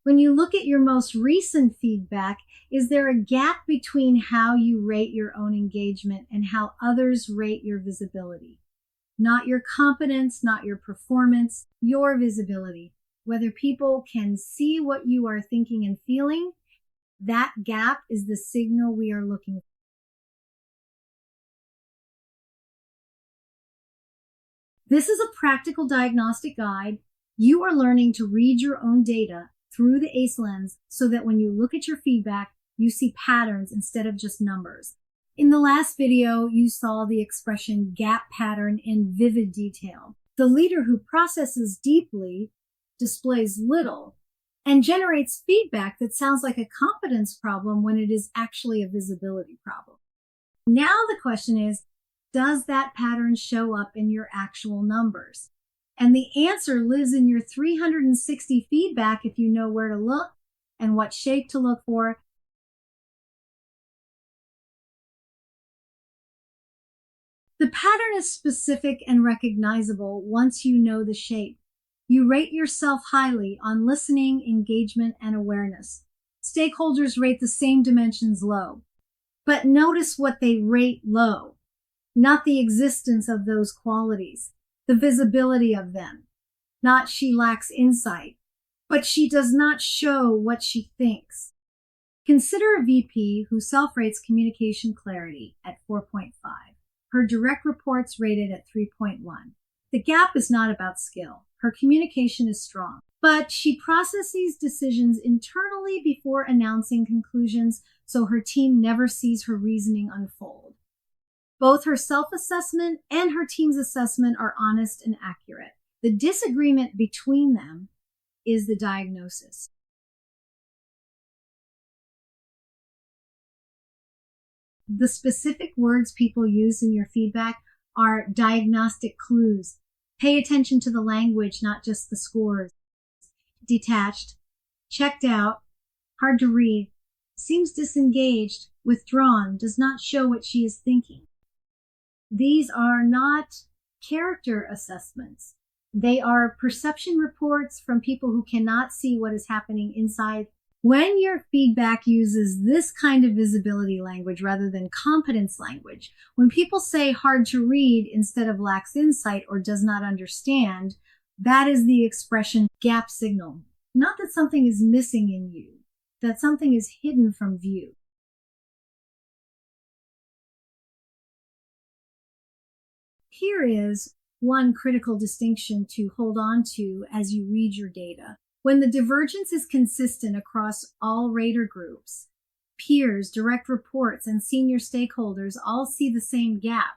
When you look at your most recent feedback, is there a gap between how you rate your own engagement and how others rate your visibility? Not your competence, not your performance, your visibility. Whether people can see what you are thinking and feeling, that gap is the signal we are looking for. This is a practical diagnostic guide. You are learning to read your own data through the ACE lens so that when you look at your feedback, you see patterns instead of just numbers. In the last video, you saw the expression gap pattern in vivid detail. The leader who processes deeply displays little and generates feedback that sounds like a competence problem when it is actually a visibility problem. Now the question is, does that pattern show up in your actual numbers? And the answer lives in your 360 feedback if you know where to look and what shape to look for. The pattern is specific and recognizable once you know the shape. You rate yourself highly on listening, engagement, and awareness. Stakeholders rate the same dimensions low. But notice what they rate low, not the existence of those qualities, the visibility of them. Not she lacks insight, but she does not show what she thinks. Consider a VP who self-rates communication clarity at 4.5. Her direct reports rated at 3.1. The gap is not about skill. Her communication is strong, but she processes decisions internally before announcing conclusions, so her team never sees her reasoning unfold. Both her self-assessment and her team's assessment are honest and accurate. The disagreement between them is the diagnosis. The specific words people use in your feedback are diagnostic clues. Pay attention to the language, not just the scores. Detached, checked out, hard to read, seems disengaged, withdrawn, does not show what she is thinking. These are not character assessments. They are perception reports from people who cannot see what is happening inside. When your feedback uses this kind of visibility language rather than competence language, when people say hard to read instead of lacks insight or does not understand, that is the expression gap signal. Not that something is missing in you, that something is hidden from view. Here is one critical distinction to hold on to as you read your data. When the divergence is consistent across all rater groups, peers, direct reports, and senior stakeholders all see the same gap.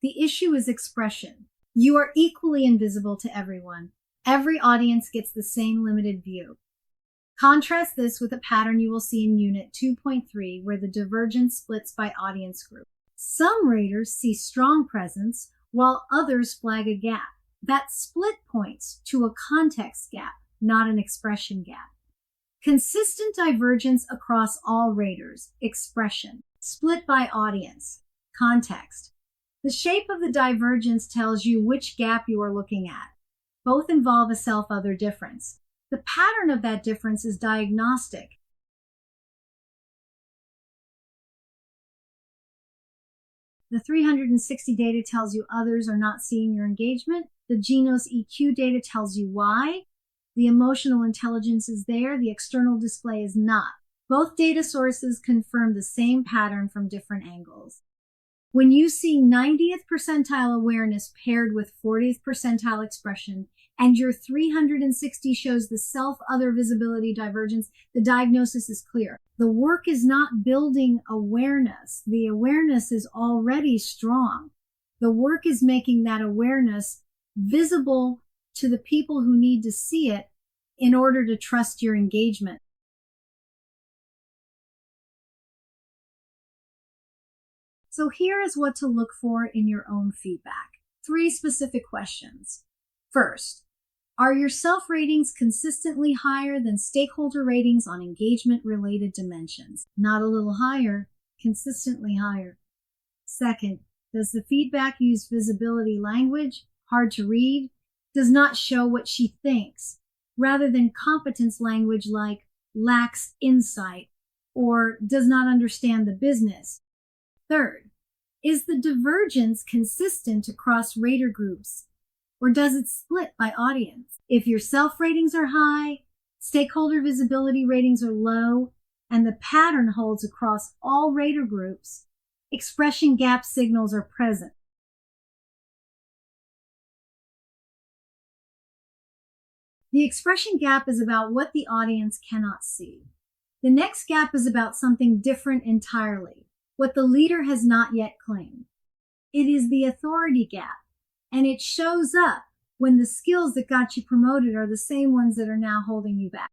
The issue is expression. You are equally invisible to everyone. Every audience gets the same limited view. Contrast this with a pattern you will see in Unit 2.3, where the divergence splits by audience group. Some raters see strong presence, while others flag a gap. That split points to a context gap, not an expression gap. Consistent divergence across all raters, expression, split by audience, context. The shape of the divergence tells you which gap you are looking at. Both involve a self-other difference. The pattern of that difference is diagnostic. The 360 data tells you others are not seeing your engagement. The Genos EQ data tells you why. The emotional intelligence is there. The external display is not. Both data sources confirm the same pattern from different angles. When you see 90th percentile awareness paired with 40th percentile expression, and your 360 shows the self-other visibility divergence, the diagnosis is clear. The work is not building awareness. The awareness is already strong. The work is making that awareness visible to the people who need to see it in order to trust your engagement. So here is what to look for in your own feedback. 3 specific questions. First, are your self-ratings consistently higher than stakeholder ratings on engagement-related dimensions? Not a little higher, consistently higher. Second, does the feedback use visibility language, hard to read, does not show what she thinks, rather than competence language like lacks insight, or does not understand the business. Third, is the divergence consistent across rater groups, or does it split by audience? If your self ratings are high, stakeholder visibility ratings are low, and the pattern holds across all rater groups, expression gap signals are present. The expression gap is about what the audience cannot see. The next gap is about something different entirely, what the leader has not yet claimed. It is the authority gap, and it shows up when the skills that got you promoted are the same ones that are now holding you back.